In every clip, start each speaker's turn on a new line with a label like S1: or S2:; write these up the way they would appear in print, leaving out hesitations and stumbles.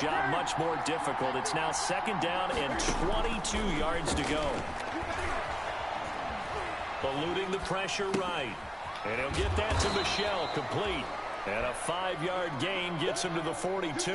S1: Job much more difficult. It's now 2nd down and 22 yards to go. Eluding the pressure right. And he'll get that to Michel, complete. And a 5-yard gain gets him to the 42.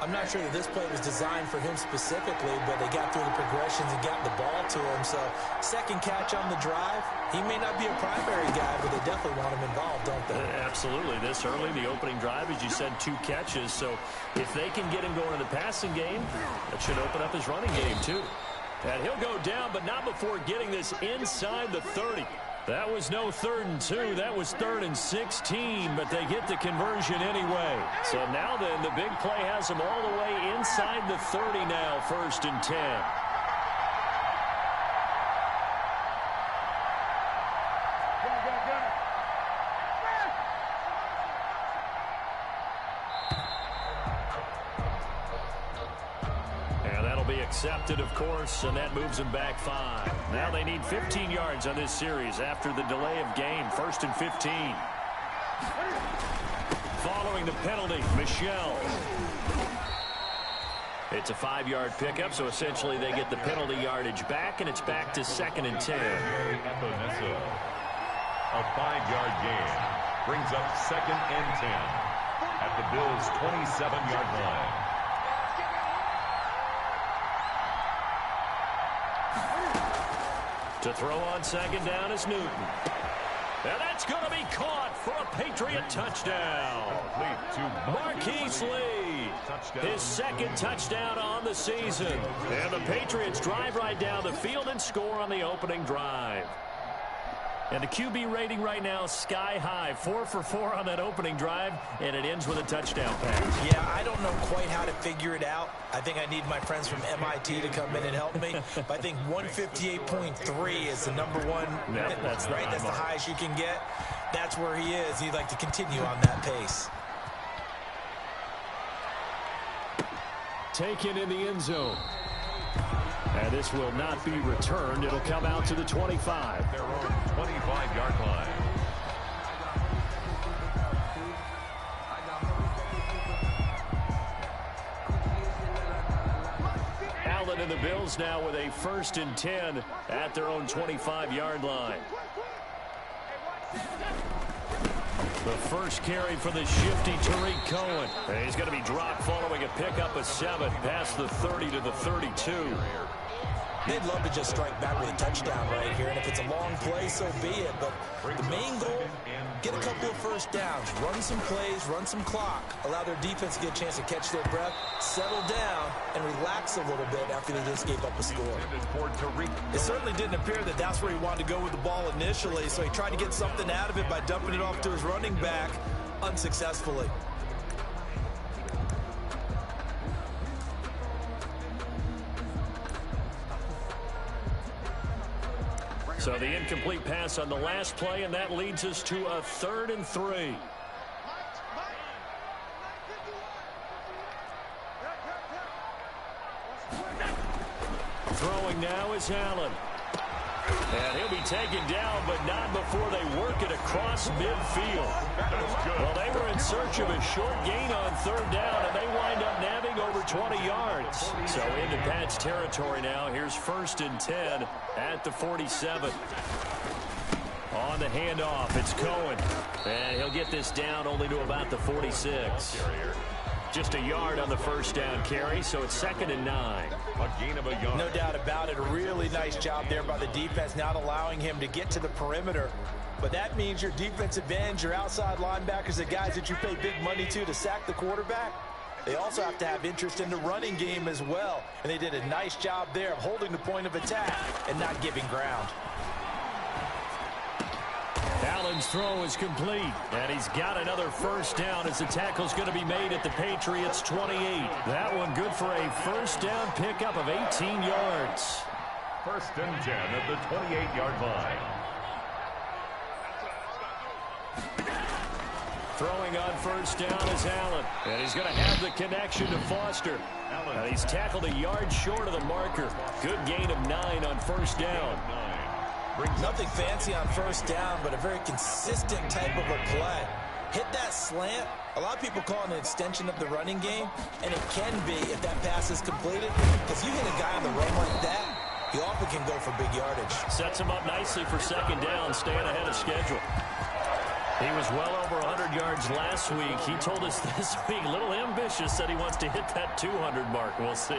S2: I'm not sure that this play was designed for him specifically, but they got through the progressions and got the ball to him. So, second catch on the drive. He may not be a primary guy, but they definitely want him involved, don't they?
S1: Absolutely. This early, the opening drive, as you said, 2 catches. So, if they can get him going in the passing game, that should open up his running game, too. And he'll go down, but not before getting this inside the 30. That was no 3rd and 2. That was 3rd and 16, but they get the conversion anyway. So now then, the big play has them all the way inside the 30 now, 1st and 10. Accepted, of course, and that moves them back 5. Now they need 15 yards on this series after the delay of game. 1st and 15. Following the penalty, Michel. It's a 5-yard pickup, so essentially they get the penalty yardage back, and it's back to 2nd and 10.
S3: A 5-yard gain brings up 2nd and 10 at the Bills' 27-yard line.
S1: To throw on 2nd down is Newton. And that's going to be caught for a Patriot touchdown. Marquise Lee, his 2nd touchdown on the season. And the Patriots drive right down the field and score on the opening drive. And the QB rating right now sky high. 4 for 4 on that opening drive, and it ends with a touchdown pass.
S2: Yeah, I don't know quite how to figure it out. I think I need my friends from MIT to come in and help me. But I think 158.3 is the number one.
S1: Yeah, that's
S2: right. That's the highest you can get. That's where he is. He'd like to continue on that pace.
S1: Taken in the end zone. And this will not be returned. It'll come out to the 25.
S3: Their own 25-yard line.
S1: Allen and the Bills now with a 1st and 10 at their own 25-yard line. The first carry for the shifty Tariq Cohen. And he's going to be dropped following a pickup of 7 past the 30 to the 32.
S2: They'd love to just strike back with a touchdown right here, and if it's a long play, so be it. But the main goal, get a couple of first downs, run some plays, run some clock, allow their defense to get a chance to catch their breath, settle down, and relax a little bit after they just gave up a score. It certainly didn't appear that that's where he wanted to go with the ball initially, so he tried to get something out of it by dumping it off to his running back unsuccessfully.
S1: So the incomplete pass on the last play, and that leads us to a 3rd and 3. Throwing now is Allen. And he'll be taken down, but not before they work it across midfield. Well, they were in search of a short gain on 3rd down, and they wind up nabbing over 20 yards. So into Pat's territory now. Here's 1st and 10 at the 47. On the handoff, it's Cohen. And he'll get this down only to about the 46. Just a yard on the first down carry, so it's 2nd and 9.
S3: A gain of a yard.
S2: No doubt about it. A really nice job there by the defense, not allowing him to get to the perimeter. But that means your defensive ends, your outside linebackers, the guys that you pay big money to sack the quarterback, they also have to have interest in the running game as well. And they did a nice job there of holding the point of attack and not giving ground.
S1: Allen's throw is complete, and he's got another 1st down as the tackle's going to be made at the Patriots' 28. That one good for a 1st down pickup of 18 yards.
S3: 1st and 10 at the 28-yard line.
S1: Throwing on 1st down is Allen, and he's going to have the connection to Foster. And he's tackled a yard short of the marker. Good gain of 9 on 1st down.
S2: Nothing fancy on 1st down, but a very consistent type of a play. hit that slant. A lot of people call it an extension of the running game, and it can be if that pass is completed, because you hit a guy on the run like that, he often can go for big yardage.
S1: Sets him up nicely for second down, staying ahead of schedule. He was well over 100 yards last week. He told us this week, a little ambitious, said he wants to hit that 200 mark. We'll see.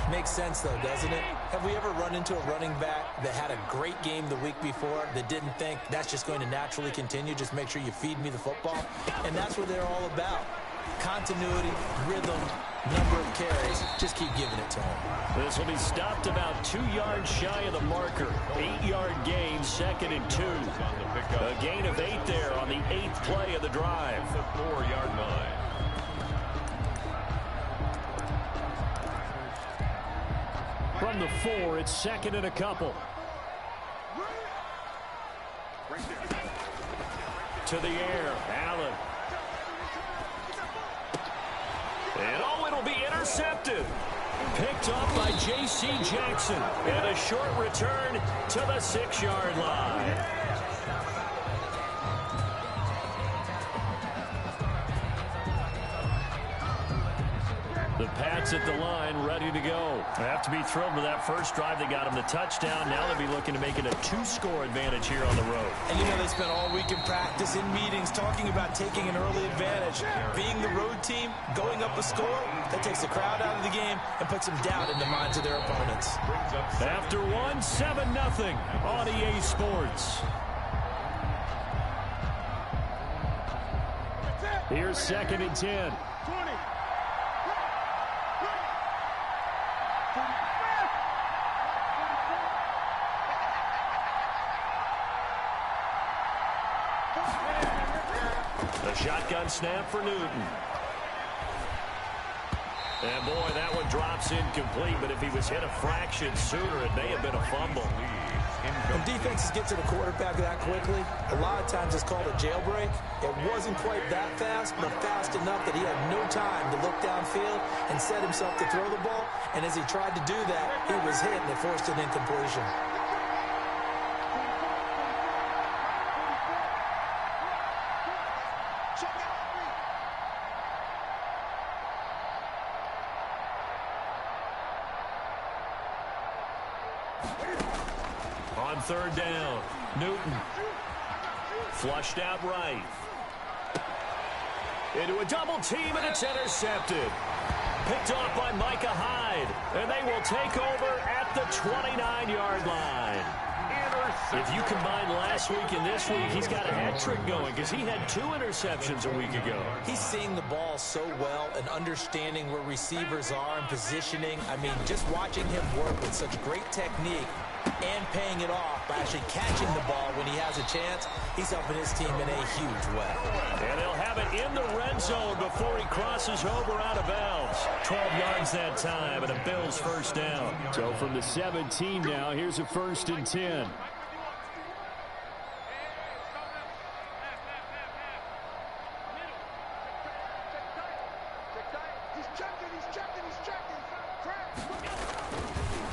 S2: Makes sense, though, doesn't it? Have we ever run into a running back that had a great game the week before that didn't think that's just going to naturally continue? Just make sure you feed me the football. And that's what they're all about. Continuity, rhythm, number of carries. Just keep giving it to him.
S1: This will be stopped about 2 yards shy of the marker. 8-yard gain, 2nd and 2. A gain of 8 there on the 8th play of the drive.
S3: The 4-yard line.
S1: From the 4, it's 2nd and a couple. To the air, Allen. And it'll be intercepted. Picked off by J.C. Jackson. And a short return to the 6-yard line. The Pats at the line, ready to go. They have to be thrilled with that first drive. They got him the touchdown. Now they'll be looking to make it a 2-score advantage here on the road.
S2: And you know they spent all week in practice, in meetings, talking about taking an early advantage. Being the road team, going up a score, that takes the crowd out of the game and puts some doubt in the minds of their opponents.
S1: After 1, 7-0 on EA Sports. Here's 2nd and 10. A shotgun snap for Newton. And boy, that one drops incomplete, but if he was hit a fraction sooner, it may have been a fumble.
S2: When defenses get to the quarterback that quickly, a lot of times it's called a jailbreak. It wasn't quite that fast, but fast enough that he had no time to look downfield and set himself to throw the ball. And as he tried to do that, he was hit and it forced an incompletion.
S1: On 3rd down, Newton. Flushed out right. Into a double team, and it's intercepted. Picked off by Micah Hyde. And they will take over at the 29-yard line. If you combine last week and this week, he's got a hat trick going because he had 2 interceptions a week ago.
S2: He's seeing the ball so well and understanding where receivers are and positioning. I mean, just watching him work with such great technique and paying it off by actually catching the ball when he has a chance, he's helping his team in a huge way.
S1: And he'll have it in the red zone before he crosses over out of bounds. 12 yards that time, and a Bills first down. So from the 17 now, here's a 1st and 10.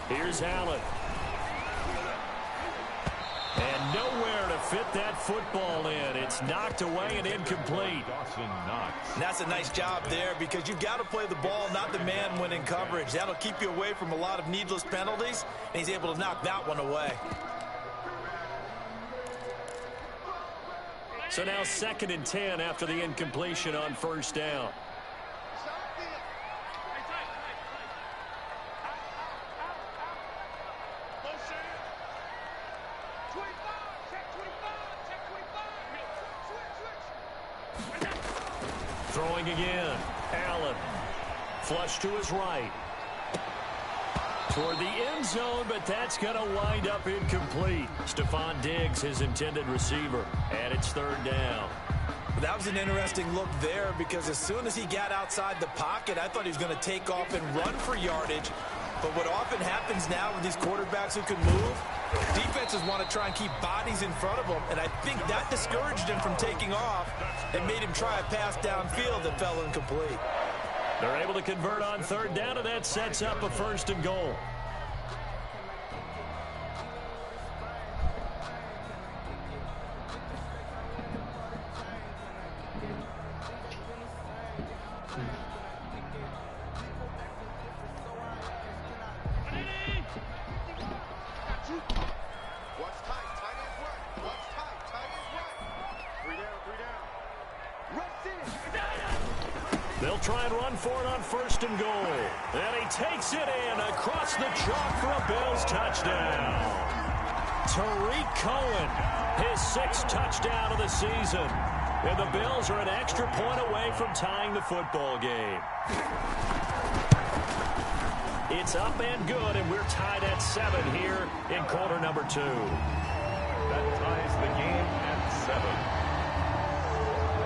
S1: Here's Allen. And nowhere to fit that football in. It's knocked away and incomplete.
S2: And that's a nice job there because you've got to play the ball, not the man when in coverage. That'll keep you away from a lot of needless penalties, and he's able to knock that one away.
S1: So now 2nd and 10 after the incompletion on 1st down. Throwing again. Allen. Flush to his right. Toward the end zone, but that's going to wind up incomplete. Stephon Diggs, his intended receiver. And it's 3rd down.
S2: That was an interesting look there because as soon as he got outside the pocket, I thought he was going to take off and run for yardage. But what often happens now with these quarterbacks who can move, defenses want to try and keep bodies in front of them, and I think that discouraged him from taking off and made him try a pass downfield that fell incomplete.
S1: They're able to convert on 3rd down, and that sets up a 1st and goal. try and run for it on 1st and goal. And he takes it in across the chalk for a Bills touchdown. Tariq Cohen, his 6th touchdown of the season. And the Bills are an extra point away from tying the football game. It's up and good, and we're tied at 7 here in quarter number 2.
S3: That ties the game at 7.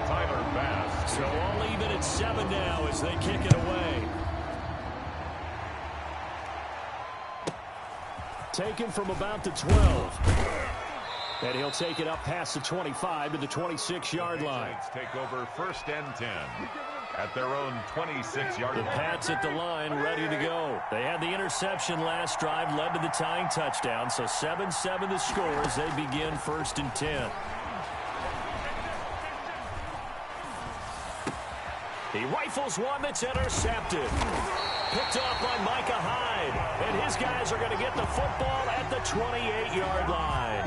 S3: Tyler Bass.
S1: So all even at 7 now as they kick it away. Taken from about the 12. And he'll take it up past the 25 to the 26-yard line.
S3: Take over 1st and 10 at their own 26-yard line.
S1: The Pats at the line, ready to go. They had the interception last drive, led to the tying touchdown. So 7-7 the score as they begin 1st and 10. He rifles one that's intercepted. Picked off by Micah Hyde. And his guys are going to get the football at the 28-yard line.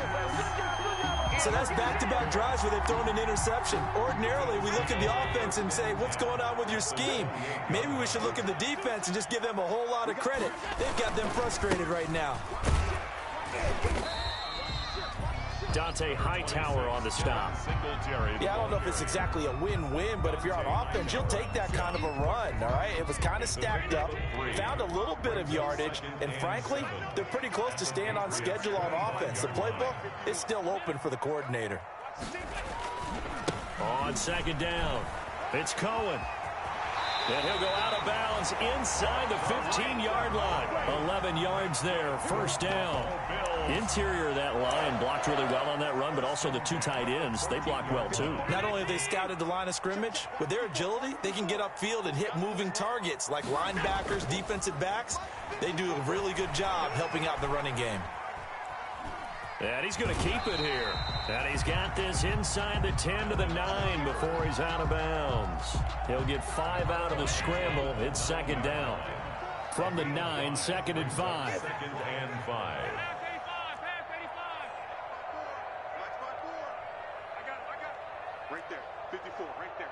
S2: So that's back-to-back drives where they've thrown an interception. Ordinarily, we look at the offense and say, what's going on with your scheme? Maybe we should look at the defense and just give them a whole lot of credit. They've got them frustrated right now.
S1: Dante Hightower on the stop.
S2: Yeah, I don't know if it's exactly a win-win, but if you're on offense, you'll take that kind of a run, all right? It was kind of stacked up, found a little bit of yardage, and frankly, they're pretty close to staying on schedule on offense. The playbook is still open for the coordinator.
S1: On 2nd down, it's Cohen. And he'll go out of bounds inside the 15-yard line. 11 yards there, 1st down. Interior of that line blocked really well on that run, but also the 2 tight ends, they blocked well too.
S2: Not only have they scouted the line of scrimmage, with their agility, they can get upfield and hit moving targets like linebackers, defensive backs. They do a really good job helping out the running game.
S1: And he's going to keep it here. And he's got this inside the 10 to the 9 before he's out of bounds. He'll get 5 out of the scramble. It's 2nd down. From the 9, 2nd and 5.
S3: 2nd and 5.
S4: Right there. 54. Right there.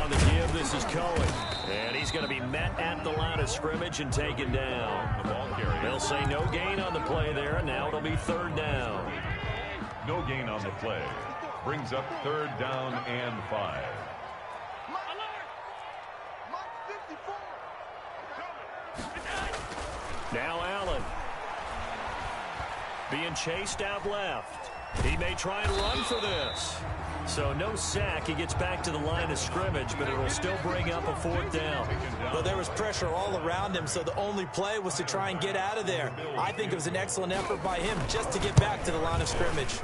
S1: On the give, this is Cohen. And he's going to be met at the line of scrimmage and taken down.
S3: The ball carrier.
S1: They'll say no gain on the play there, and now it'll be 3rd down.
S3: No gain on the play. Brings up 3rd down and 5.
S1: Now Allen. Being chased out left. He may try and run for this. So no sack. He gets back to the line of scrimmage, but it will still bring up a 4th down.
S2: Well, there was pressure all around him, so the only play was to try and get out of there. I think it was an excellent effort by him just to get back to the line of scrimmage.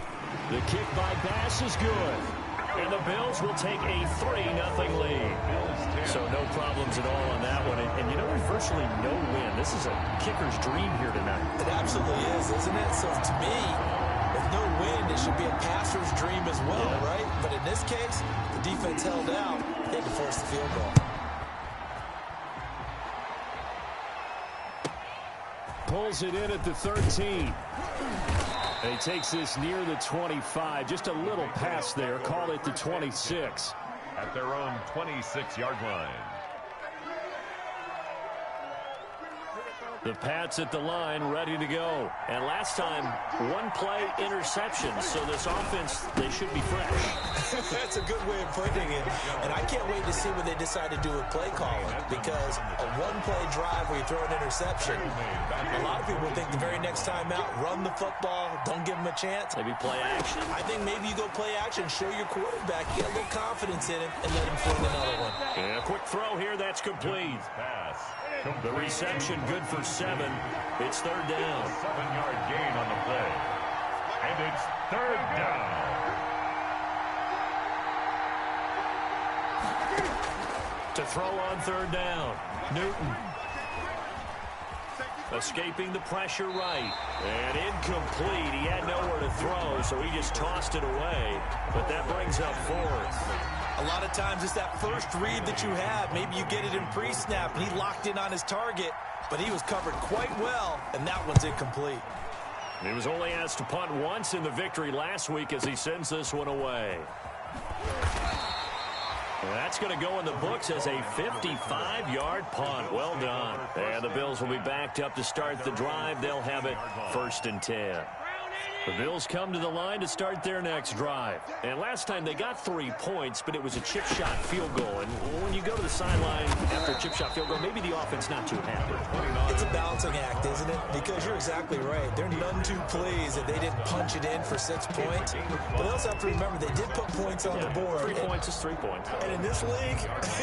S1: The kick by Bass is good. And the Bills will take a 3-0 lead. So no problems at all on that one. And you know, there's virtually no win. This is a kicker's dream here tonight.
S2: It absolutely is, isn't it? So to me, with no win, it should be a passer's dream as well, right? But in this case, the defense held out. They had to force the field goal.
S1: Pulls it in at the 13. And he takes this near the 25. Just a little pass there. Call it the 26.
S3: At their own 26-yard line.
S1: The Pats at the line, ready to go. And last time, 1 play interception. So this offense, they should be fresh.
S2: That's a good way of putting it. And I can't wait to see what they decide to do with play calling. Because a 1-play drive where you throw an interception, a lot of people think the very next time out, run the football, don't give them a chance.
S1: Maybe play action.
S2: I think maybe you go play action, show your quarterback, get a little confidence in him, and let him fling another one.
S1: And a quick throw here, that's complete.
S3: Pass.
S1: The reception good for 7. It's 3rd down.
S3: 7-yard gain on the play. And it's 3rd down.
S1: To throw on 3rd down. Newton. Escaping the pressure right. And incomplete. He had nowhere to throw, so he just tossed it away. But that brings up 4th.
S2: A lot of times it's that first read that you have. Maybe you get it in pre-snap, and he locked in on his target, but he was covered quite well, and that one's incomplete.
S1: He was only asked to punt once in the victory last week as he sends this one away. That's going to go in the books as a 55-yard punt. Well done. And the Bills will be backed up to start the drive. They'll have it 1st and 10. The Bills come to the line to start their next drive. And last time they got 3 points, but it was a chip shot field goal. And when you go to the sideline after a chip shot field goal, maybe the offense not too happy.
S2: It's a balancing act, isn't it? Because you're exactly right. They're none too pleased that they didn't punch it in for 6 points. But they also have to remember they did put points on the board.
S1: 3 points is 3 points.
S2: And in this league,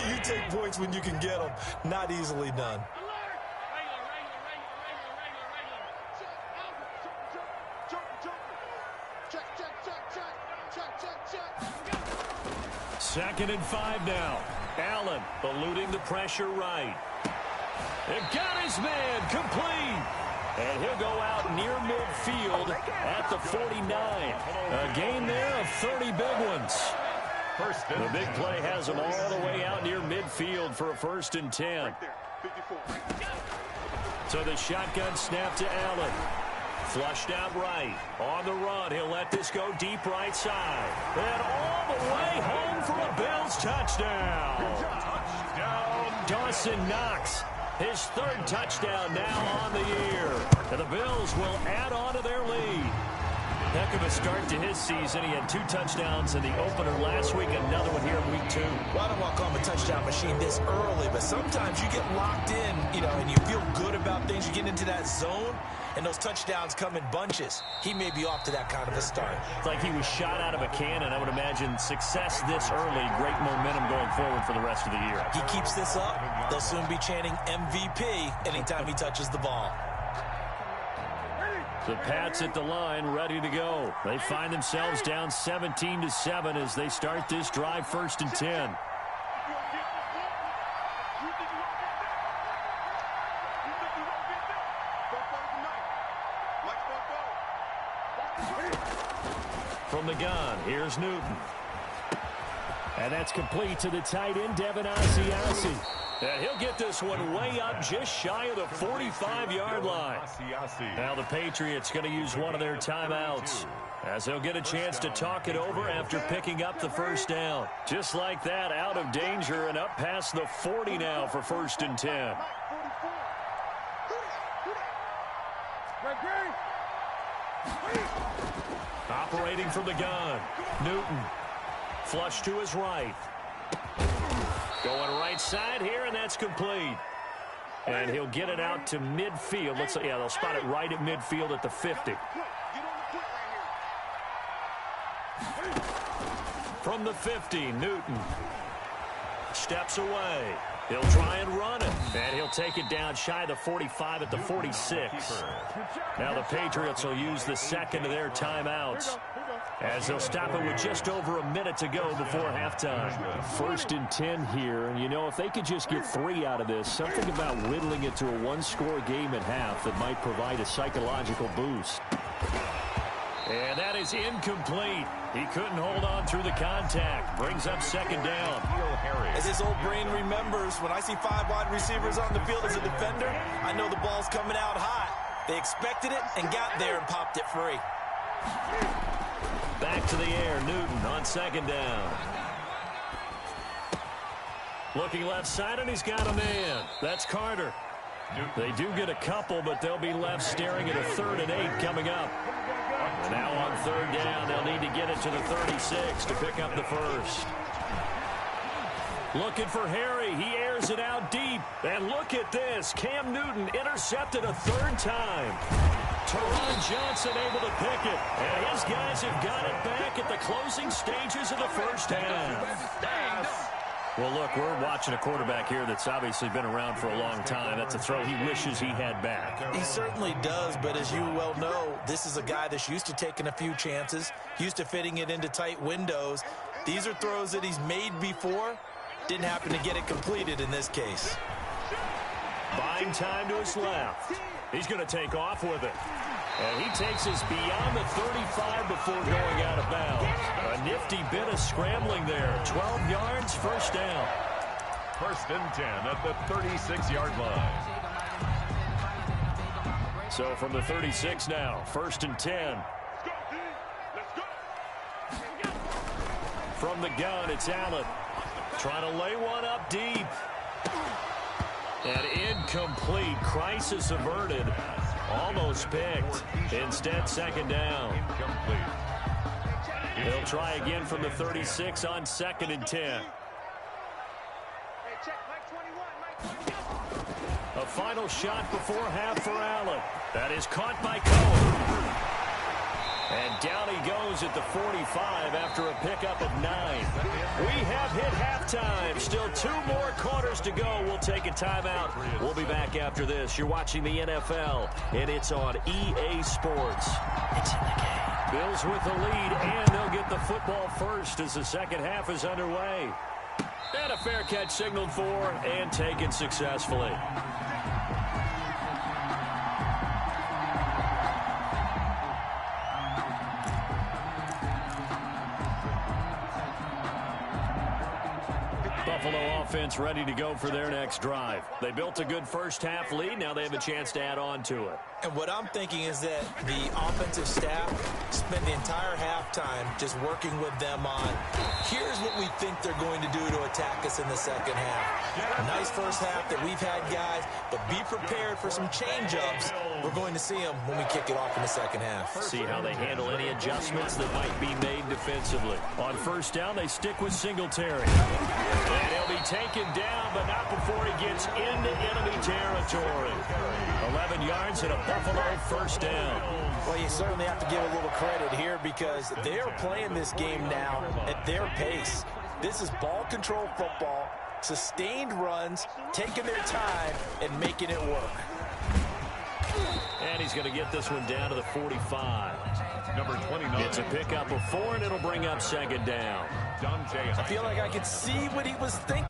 S2: you take points when you can get them. Not easily done.
S1: Second and 5 now. Allen eluding the pressure right. And got his man complete. And he'll go out near midfield at the 49. A gain there of 30 big ones. The big play has them all the way out near midfield for a 1st and 10. So the shotgun snap to Allen. Flushed out right. On the run, he'll let this go deep right side. And all the way home for a Bills touchdown. Dawson Knox, his 3rd touchdown now on the year. And the Bills will add on to their lead. Heck of a start to his season. He had 2 touchdowns in the opener last week, another one here in week 2.
S2: Well, I don't want to call him a touchdown machine this early, but sometimes you get locked in, and you feel good about things. You get into that zone, and those touchdowns come in bunches. He may be off to that kind of a start.
S1: It's like he was shot out of a cannon. I would imagine success this early, great momentum going forward for the rest of the year.
S2: He keeps this up, they'll soon be chanting MVP anytime he touches the ball.
S1: The Pats at the line, ready to go. They find themselves down 17-7 as they start this drive 1st and 10. From the gun, here's Newton. And that's complete to the tight end, Devin Asiasi. And he'll get this one way up just shy of the 45-yard line. Now the Patriots going to use one of their timeouts as they'll get a chance to talk it over after picking up the 1st down. Just like that, out of danger and up past the 40 now for 1st and 10. Operating from the gun, Newton. Flush to his right. Going right side here, and that's complete. And he'll get it out to midfield. They'll spot it right at midfield at the 50. From the 50, Newton steps away. He'll try and run it, and he'll take it down shy of the 45 at the 46. Now the Patriots will use the 2nd of their timeouts as they'll stop it with just over a minute to go before halftime. 1st and 10 here, and if they could just get 3 out of this, something about whittling it to a 1-score game at half that might provide a psychological boost. And that is incomplete. He couldn't hold on through the contact. Brings up 2nd down.
S2: As his old brain remembers, when I see 5 wide receivers on the field as a defender, I know the ball's coming out hot. They expected it and got there and popped it free.
S1: Back to the air, Newton on 2nd down. Looking left side, and he's got a man. That's Carter. They do get a couple, but they'll be left staring at a 3rd and 8 coming up. And now on 3rd down, they'll need to get it to the 36 to pick up the 1st. Looking for Harry. He airs it out deep. And look at this. Cam Newton intercepted a 3rd time. Teron Johnson able to pick it. And his guys have got it back at the closing stages of the 1st half. Well, look, we're watching a quarterback here that's obviously been around for a long time. That's a throw he wishes he had back.
S2: He certainly does, but as you well know, this is a guy that's used to taking a few chances, used to fitting it into tight windows. These are throws that he's made before. Didn't happen to get it completed in this case.
S1: Buying time to his left. He's going to take off with it. And he takes us beyond the 35 before going out of bounds. A nifty bit of scrambling there. 12 yards, 1st down.
S3: 1st and 10 at the 36-yard line.
S1: So from the 36 now, 1st and 10. From the gun, it's Allen. Trying to lay one up deep. And incomplete. Crisis averted. Almost picked. Instead, second down. He'll try again from the 36 on 2nd and 10. A final shot before half for Allen. That is caught by Cohen. And down he goes at the 45 after a pickup of 9. We have hit halftime. Still 2 more quarters to go. We'll take a timeout. We'll be back after this. You're watching the NFL, and it's on EA Sports. It's in the game. Bills with the lead, and they'll get the football first as the second half is underway. And a fair catch signaled for and taken successfully. Buffalo offense ready to go for their next drive. They built a good first half lead. Now they have a chance to add on to it.
S2: And what I'm thinking is that the offensive staff spent the entire halftime just working with them on, here's what we think they're going to do to attack us in the second half. A nice first half that we've had, guys, but be prepared for some change-ups. We're going to see them when we kick it off in the second half.
S1: See how they handle any adjustments that might be made defensively. On first down, they stick with Singletary. And he'll be taken down, but not before he gets into enemy territory. 11 yards and a Buffalo first down.
S2: Well, you certainly have to give a little credit here because they're playing this game now at their pace. This is ball control football, sustained runs, taking their time, and making it work.
S1: And he's going to get this one down to the 45.
S3: Number 29.
S1: It's a pickup of 4, and it'll bring up second down.
S2: I feel like I could see what he was thinking.